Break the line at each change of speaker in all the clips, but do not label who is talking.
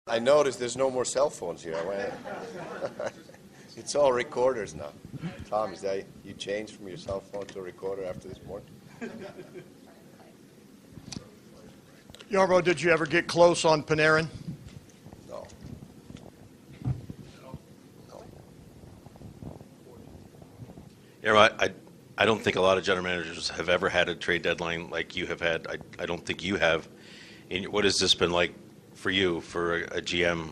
I noticed there's no more cell phones here. It's all recorders now. Tom, is that you changed from your cell phone to a recorder after this morning?
Jarmo, did you ever get close on Panarin?
No.
Jarmo, I don't think a lot of general managers have ever had a trade deadline like you have had. I don't think you have. What has this been like for you, for a GM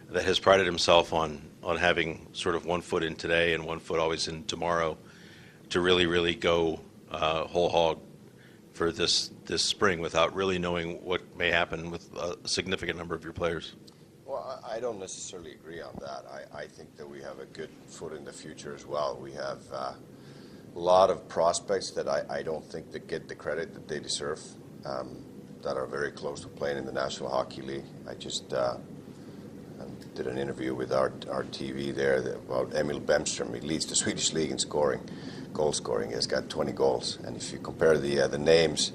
that has prided himself on having sort of one foot in today and one foot always in tomorrow, to really go whole hog for this spring without really knowing what may happen with a significant number of your players?
Well, I don't necessarily agree on that. I think that we have a good foot in the future as well. We have a lot of prospects that I don't think that get the credit that they deserve, that are very close to playing in the National Hockey League. I just did an interview with our TV there about Emil Bemström. He leads the Swedish league in goal scoring. He's got 20 goals. And if you compare the names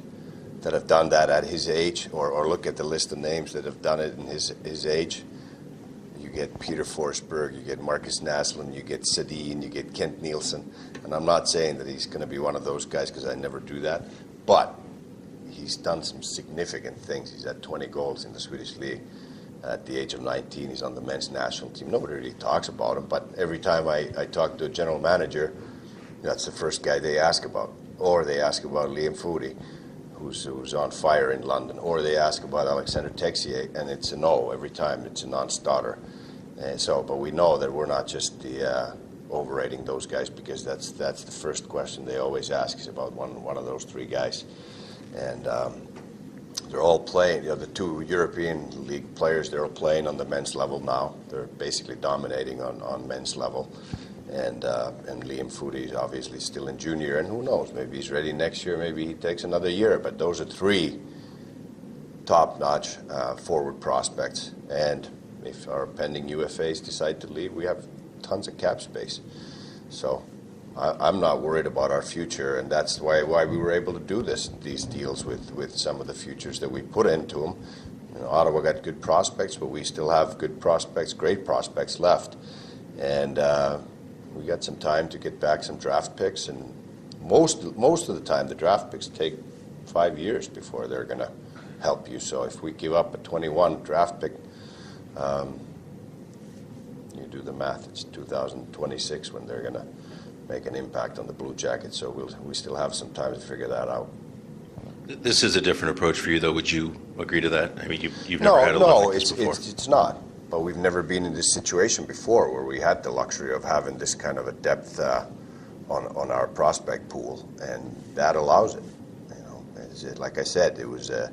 that have done that at his age, or look at the list of names that have done it in his age, you get Peter Forsberg, you get Marcus Naslund, you get Sedin, you get Kent Nielsen. And I'm not saying that he's going to be one of those guys, because I never do that. But he's done some significant things. He's had 20 goals in the Swedish league. At the age of 19, he's on the men's national team. Nobody really talks about him, but every time I talk to a general manager, that's the first guy they ask about. Or they ask about Liam Foudy, who's on fire in London. Or they ask about Alexander Texier, and it's a no every time. It's a non-starter. But we know that we're not just overrating those guys, because that's the first question they always ask is about one of those three guys. And they're all playing. The two European League players, they're all playing on the men's level now. They're basically dominating on men's level. And Liam Foudy is obviously still in junior, and who knows, maybe he's ready next year, maybe he takes another year. But those are three top-notch forward prospects. And if our pending UFAs decide to leave, we have tons of cap space. So I'm not worried about our future, and that's why we were able to do these deals with some of the futures that we put into them. Ottawa got good prospects, but we still have good prospects, great prospects left. And we got some time to get back some draft picks, and most of the time the draft picks take 5 years before they're going to help you. So if we give up a 21 draft pick, you do the math, it's 2026 when they're going to make an impact on the Blue Jackets. So we still have some time to figure that out.
This is a different approach for you, though. Would you agree to that? I mean, you've never had a lot like this before.
No, it's not. But we've never been in this situation before where we had the luxury of having this kind of a depth on our prospect pool, and that allows it. Like I said, it was a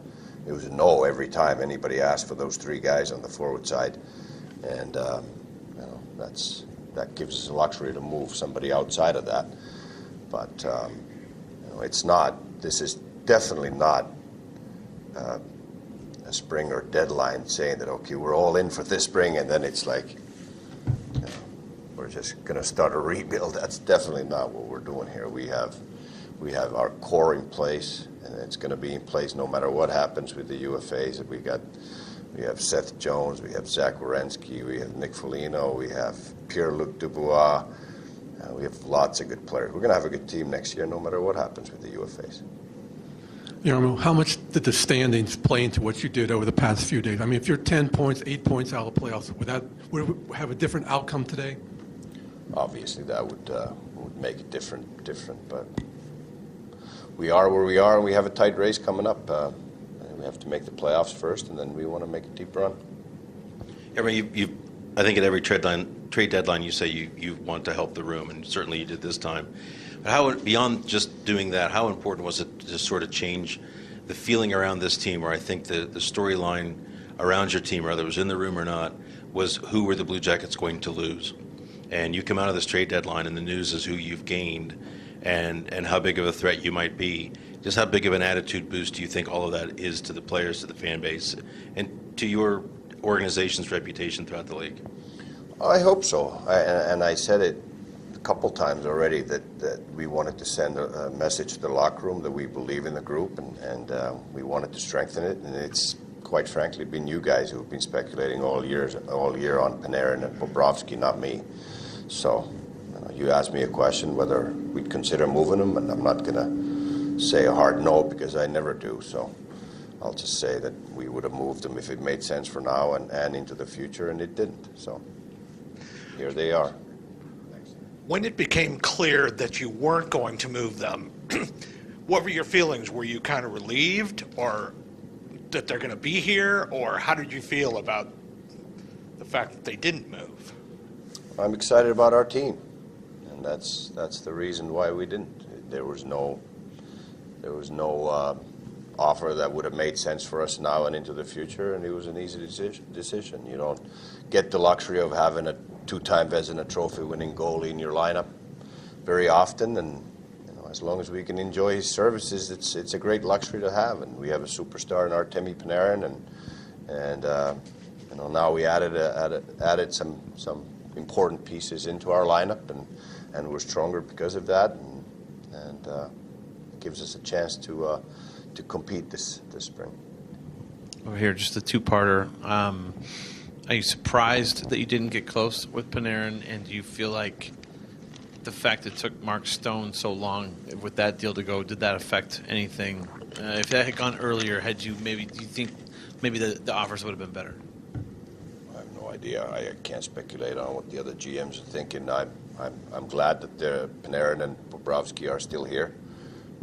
no every time anybody asked for those three guys on the forward side, and that gives us the luxury to move somebody outside of that. But it's not. This is definitely not a spring or deadline saying that, okay, we're all in for this spring, and then it's like we're just going to start a rebuild. That's definitely not what we're doing here. We have our core in place, and it's going to be in place no matter what happens with the UFAs. We have Seth Jones, we have Zach Werenski, we have Nick Foligno, we have Pierre-Luc Dubois. We have lots of good players. We're going to have a good team next year no matter what happens with the UFAs.
Jarmo, how much did the standings play into what you did over the past few days? I mean, if you're 10 points, 8 points out of the playoffs, would it have a different outcome today?
Obviously, that would make it different. But we are where we are, and we have a tight race coming up. We have to make the playoffs first, and then we want to make a deep run.
I mean, I think at every trade deadline, you say you want to help the room, and certainly you did this time. But how, beyond just doing that, how important was it to sort of change the feeling around this team, where I think the storyline around your team, whether it was in the room or not, was who were the Blue Jackets going to lose? And you come out of this trade deadline, and the news is who you've gained and how big of a threat you might be. Just how big of an attitude boost do you think all of that is to the players, to the fan base, and to your organization's reputation throughout the league?
I hope so. And I said it a couple times already that we wanted to send a message to the locker room that we believe in the group, and we wanted to strengthen it. And it's quite frankly, been you guys who've been speculating all year on Panarin and Bobrovsky, not me. So, you asked me a question whether we'd consider moving them, and I'm not going to say a hard no because I never do. So, I'll just say that we would have moved them if it made sense for now and into the future, and it didn't. So, here they are.
When it became clear that you weren't going to move them, what were your feelings? Were you kind of relieved, or that they're going to be here, or how did you feel about the fact that they didn't move?
I'm excited about our team, and that's the reason why we didn't. There was no offer that would have made sense for us now and into the future, and it was an easy decision. You don't get the luxury of having a two-time Vezina Trophy-winning goalie in your lineup very often, and as long as we can enjoy his services, it's a great luxury to have. And we have a superstar in Artemi Panarin, and now we added some important pieces into our lineup, and we're stronger because of that, and it gives us a chance to compete this spring.
Over here, just a two-parter. Are you surprised that you didn't get close with Panarin, and do you feel like the fact it took Mark Stone so long with that deal to go, did that affect anything? If that had gone earlier, do you think maybe the offers would have been better?
I have no idea. I can't speculate on what the other GMs are thinking. I'm glad that Panarin and Bobrovsky are still here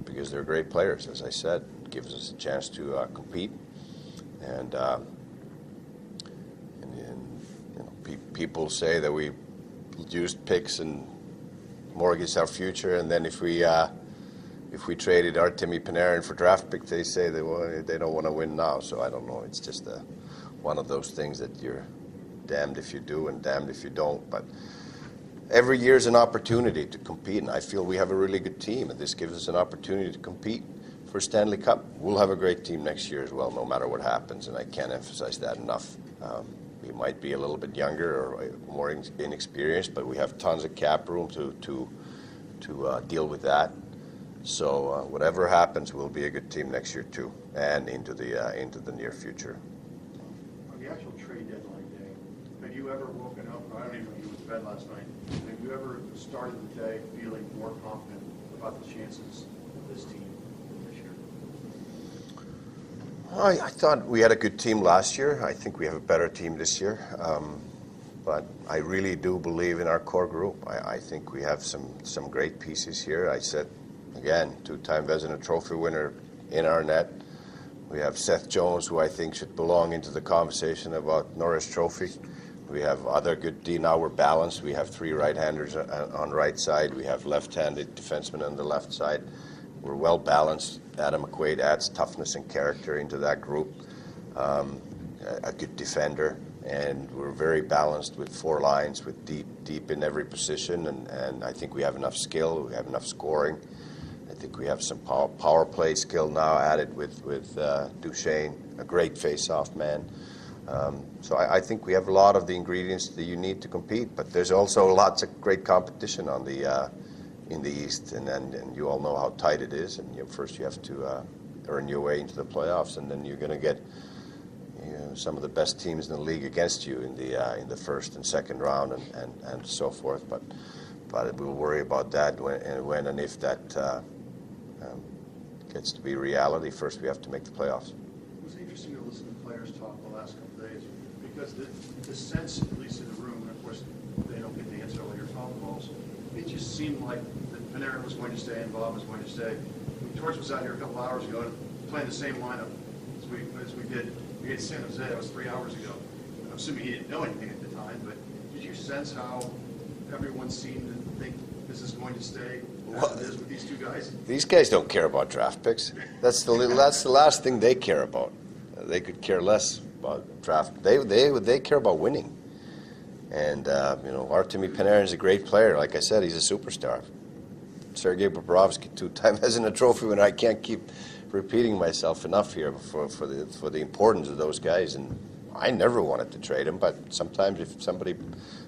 because they're great players, as I said. It gives us a chance to compete. And people say that we used picks and mortgage our future, and then if we traded Artemi Panarin for draft pick, they say they don't want to win now. So I don't know. It's just one of those things that you're damned if you do and damned if you don't. But every year is an opportunity to compete, and I feel we have a really good team, and this gives us an opportunity to compete for Stanley Cup. We'll have a great team next year as well, no matter what happens, and I can't emphasize that enough. We might be a little bit younger or more inexperienced, but we have tons of cap room to deal with that. So whatever happens, we'll be a good team next year too, and into the near future.
On the actual trade deadline day, have you ever woken up? I don't even know if you went to bed last night. Have you ever started the day feeling more confident about the chances of this team this year?
I thought we had a good team last year. I think we have a better team this year. But I really do believe in our core group. I think we have some great pieces here. I said, again, two-time Vezina Trophy winner in our net. We have Seth Jones, who I think should belong into the conversation about Norris Trophy. We have other good D. Now we're balanced. We have three right-handers on right side. We have left-handed defensemen on the left side. We're well balanced. Adam McQuaid adds toughness and character into that group. A good defender, and we're very balanced with four lines, with deep in every position, and I think we have enough skill. We have enough scoring. I think we have some power play skill now added with Duchesne, a great face-off man. So I think we have a lot of the ingredients that you need to compete, but there's also lots of great competition on the in the East, and you all know how tight it is. And first you have to earn your way into the playoffs, and then you're going to get some of the best teams in the league against you in the first and second round, and so forth. But we'll worry about that when and if that gets to be reality. First, we have to make the playoffs.
It was interesting to listen to players talk the last couple of days because the sense, at least in the room, and of course they don't get to answer all your phone calls, it just seemed like that Panarin was going to stay and Bob was going to stay. Torch was out here a couple hours ago playing the same lineup as we did against San Jose. That was 3 hours ago. I'm assuming he didn't know anything at the time, but did you sense how everyone seemed to think this is going to stay as it is with these two guys?
These guys don't care about draft picks. That's the last thing they care about. They could care less about draft. They care about winning. And Artemi Panarin is a great player. Like I said, he's a superstar. Sergei Bobrovsky, two-time Vezina Trophy winner. I can't keep repeating myself enough here for the importance of those guys. And I never wanted to trade him, but sometimes if somebody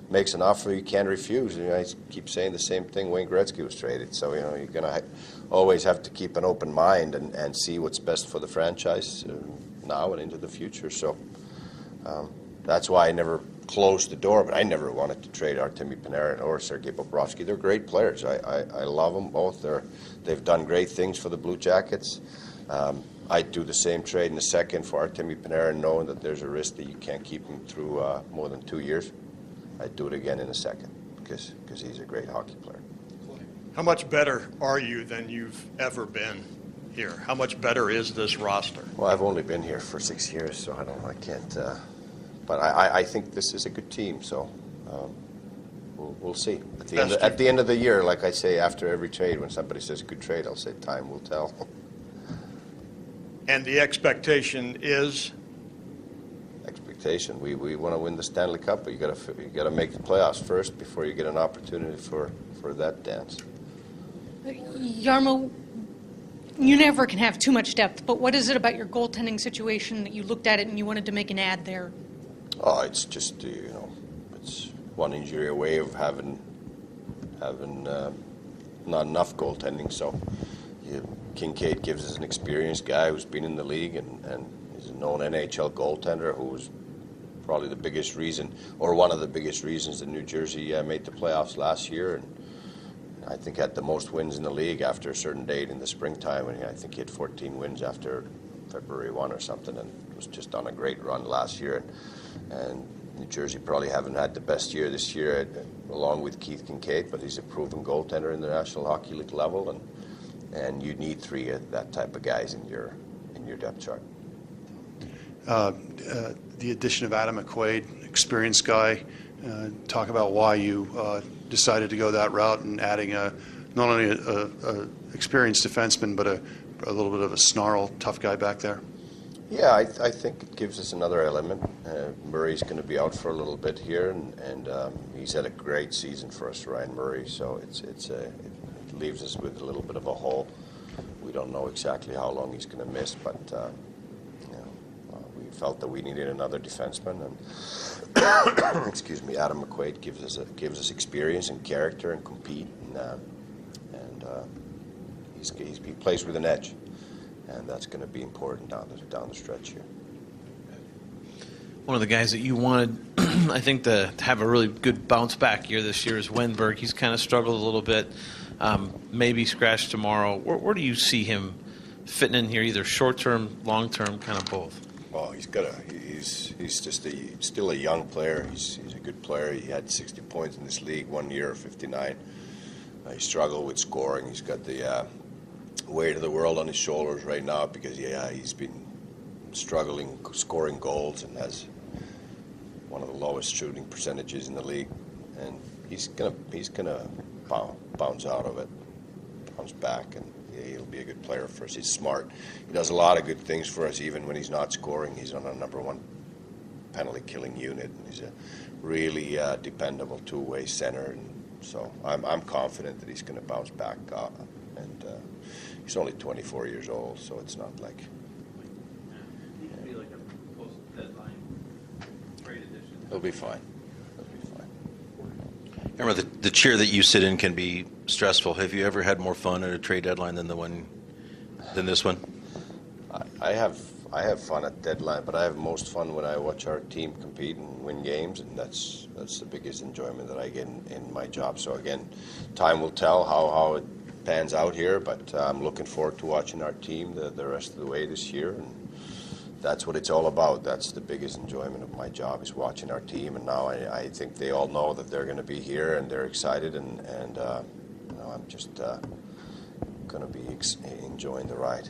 makes an offer you can't refuse. I keep saying the same thing. Wayne Gretzky was traded, so you're going to always have to keep an open mind and see what's best for the franchise. now and into the future. So that's why I never closed the door, but I never wanted to trade Artemi Panarin or Sergei Bobrovsky. They're great players. I love them both. They've done great things for the Blue Jackets. I'd do the same trade in a second for Artemi Panarin, knowing that there's a risk that you can't keep him through more than 2 years. I'd do it again in a second because he's a great hockey player.
How much better are you than you've ever been here? How much better is this roster?
Well, I've only been here for 6 years, so I can't. But I think this is a good team, so we'll see. At the end of the year, like I say after every trade, when somebody says good trade, I'll say time will tell.
And the expectation is?
Expectation. We want to win the Stanley Cup, but you got to make the playoffs first before you get an opportunity for that dance.
Jarmo, you never can have too much depth, but what is it about your goaltending situation that you looked at it and you wanted to make an ad there?
Oh, it's just it's one injury away of having not enough goaltending. So Kincaid gives us an experienced guy who's been in the league and is a known NHL goaltender who was probably the biggest reason, or one of the biggest reasons, that New Jersey made the playoffs last year, and I think had the most wins in the league after a certain date in the springtime. And I think he had 14 wins after February 1 or something, and was just on a great run last year. And New Jersey probably haven't had the best year this year, along with Keith Kincaid, but he's a proven goaltender in the National Hockey League level, and you need 3 of that type of guys in your depth chart.
The addition of Adam McQuaid, experienced guy. Talk about why you decided to go that route and adding not only a experienced defenseman, but a little bit of a snarl, tough guy back there.
Yeah, I think it gives us another element. Murray's going to be out for a little bit here, and he's had a great season for us, Ryan Murray. So it leaves us with a little bit of a hole. We don't know exactly how long he's going to miss, but we felt that we needed another defenseman, and excuse me, Adam McQuaid gives us experience and character and compete, and he plays with an edge. And that's going to be important down the stretch here.
One of the guys that you wanted, I think, to have a really good bounce back year this year is Wenberg. He's kind of struggled a little bit, maybe scratch tomorrow. Where do you see him fitting in here, either short term, long term, kind of both?
Well, he's just still a young player. He's a good player. He had 60 points in this league 1 year, 59. He struggled with scoring. He's got the weight of the world on his shoulders right now because he's been struggling scoring goals and has one of the lowest shooting percentages in the league, and he's gonna bounce out of it, bounce back, and he'll be a good player for us. He's smart. He does a lot of good things for us even when he's not scoring. He's on our #1 penalty killing unit, and he's a really dependable two-way center, and so I'm confident that he's going to bounce back and he's only 24 years old, so it's not like.
He could be like a post-deadline trade addition.
He'll be fine. He'll be fine.
Remember, the chair that you sit in can be stressful. Have you ever had more fun at a trade deadline than this one?
I have fun at deadline, but I have most fun when I watch our team compete and win games, and that's the biggest enjoyment that I get in my job. So again, time will tell how it pans out here, but I'm looking forward to watching our team the rest of the way this year, and that's what it's all about. That's the biggest enjoyment of my job, is watching our team, and now I think they all know that they're going to be here and they're excited, and I'm just going to be enjoying the ride.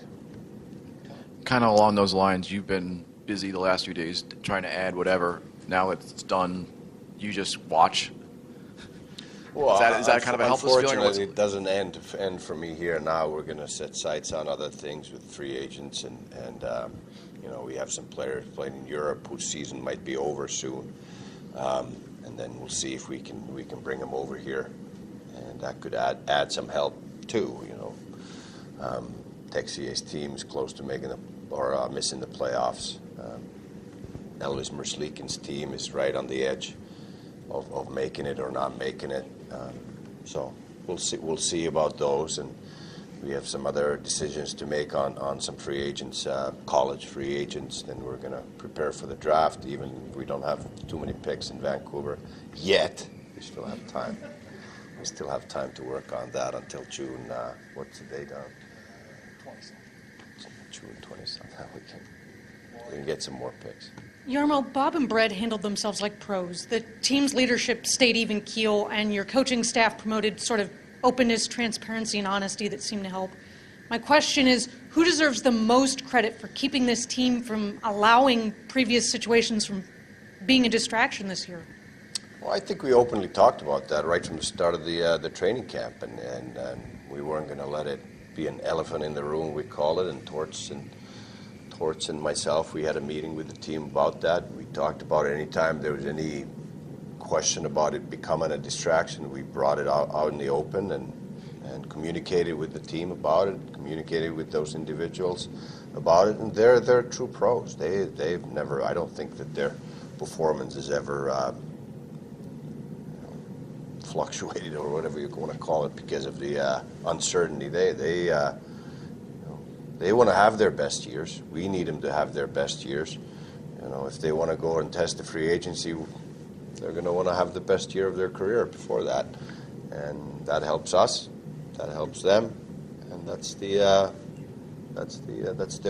Kind of along those lines, you've been busy the last few days trying to add whatever. Now it's done. You just watch.
Well,
is that kind of a helpless feeling?
Unfortunately, it doesn't end for me here now. We're going to set sights on other things with free agents, and we have some players playing in Europe whose season might be over soon, and then we'll see if we can bring them over here, and that could add some help too. Texier's team is close to missing the playoffs. Elvis Merzlikin's team is right on the edge of making it or not making it. So we'll see about those, and we have some other decisions to make on some free agents, college free agents. Then we're going to prepare for the draft. Even if we don't have too many picks in Vancouver yet, we still have time. We still have time to work on that until June. What's the date on? 20th. June 20th. We can get some more picks.
Jarmo, Bob and Brett handled themselves like pros. The team's leadership stayed even keel, and your coaching staff promoted sort of openness, transparency, and honesty that seemed to help. My question is, who deserves the most credit for keeping this team from allowing previous situations from being a distraction this year?
Well, I think we openly talked about that right from the start of the training camp, and we weren't going to let it be an elephant in the room, we call it, and Torts and myself, we had a meeting with the team about that. We talked about it anytime there was any question about it becoming a distraction. We brought it out in the open and communicated with the team about it, communicated with those individuals about it, and they're true pros. They've never, I don't think that their performance has ever fluctuated or whatever you want to call it because of the uncertainty. They want to have their best years. We need them to have their best years. If they want to go and test the free agency, they're going to want to have the best year of their career before that, and that helps us. That helps them, and that's their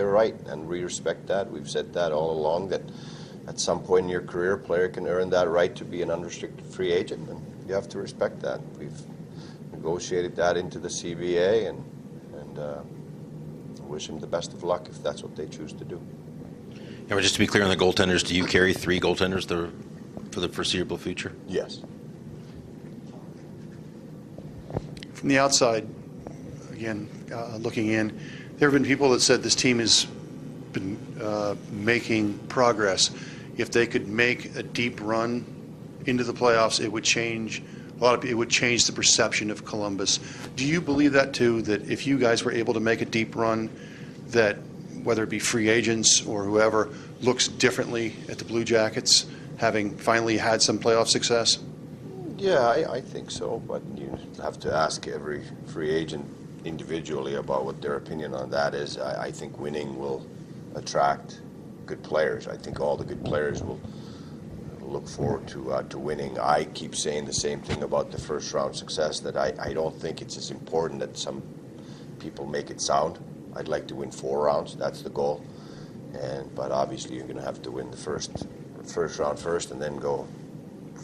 right, and we respect that. We've said that all along, that at some point in your career, a player can earn that right to be an unrestricted free agent, and you have to respect that. We've negotiated that into the CBA, and wish them the best of luck if that's what they choose to do.
And just to be clear on the goaltenders, do you carry 3 goaltenders for the foreseeable future?
Yes.
From the outside, again, looking in, there have been people that said this team has been making progress. If they could make a deep run into the playoffs, it would change it would change the perception of Columbus. Do you believe that too? That if you guys were able to make a deep run, that whether it be free agents or whoever looks differently at the Blue Jackets, having finally had some playoff success?
Yeah, I think so, but you have to ask every free agent individually about what their opinion on that is. I think winning will attract good players. I think all the good players will look forward to winning. I keep saying the same thing about the first round success, that I don't think it's as important that some people make it sound. I'd like to win 4 rounds. That's the goal. But obviously you're going to have to win the first round first and then go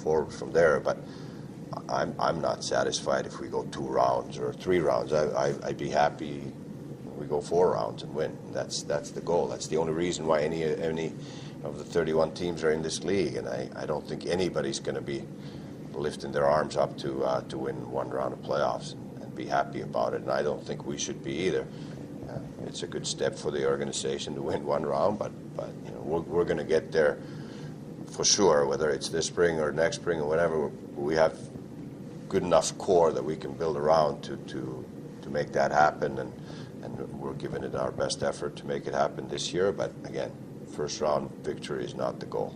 forward from there. But I'm not satisfied if we go 2 rounds or 3 rounds. I'd be happy if we go 4 rounds and win. That's the goal. That's the only reason why any of the 31 teams are in this league, and I don't think anybody's going to be lifting their arms up to win 1 round of playoffs and be happy about it. And I don't think we should be either. It's a good step for the organization to win 1 round, but we're going to get there for sure. Whether it's this spring or next spring or whatever, we have good enough core that we can build around to make that happen, and we're giving it our best effort to make it happen this year. But again, first round victory is not the goal.